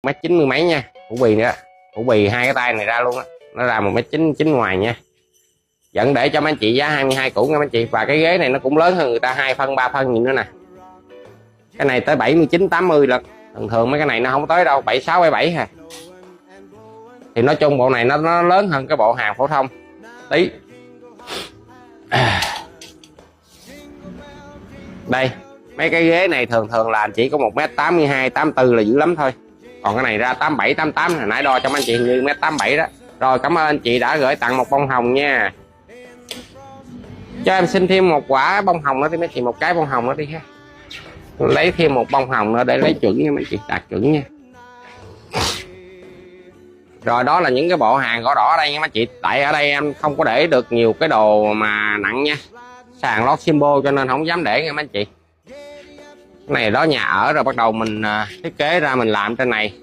1m90 mấy nha, phủ bì nữa, phủ bì hai cái tay này ra luôn á, nó ra 1m9 ngoài nha. Vẫn để cho mấy anh chị giá 22 củ nha mấy anh chị. Và cái ghế này nó cũng lớn hơn người ta 2 phân 3 phân gì nữa nè. Cái này tới 79 80 lần. Thường thường mấy cái này nó không tới đâu, 76 77 ha. Thì nói chung bộ này nó lớn hơn cái bộ hàng phổ thông tí. Đây, mấy cái ghế này thường thường là chỉ có 1m82 84 là dữ lắm thôi. Còn cái này ra 87 88 hồi nãy đo cho mấy anh chị như 1m87 đó. Rồi cảm ơn anh chị đã gửi tặng một bông hồng nha. Cho em xin thêm một quả bông hồng nữa đi mấy chị, một cái bông hồng nữa đi ha. Lấy thêm một bông hồng nữa để lấy chuẩn nha mấy chị, đạt chuẩn nha. Rồi đó là những cái bộ hàng gõ đỏ ở đây nha mấy chị. Tại ở đây em không có để được nhiều cái đồ mà nặng nha, sàn lót symbol cho nên không dám để nha mấy chị. Cái này đó nhà ở rồi bắt đầu mình thiết kế ra mình làm trên này.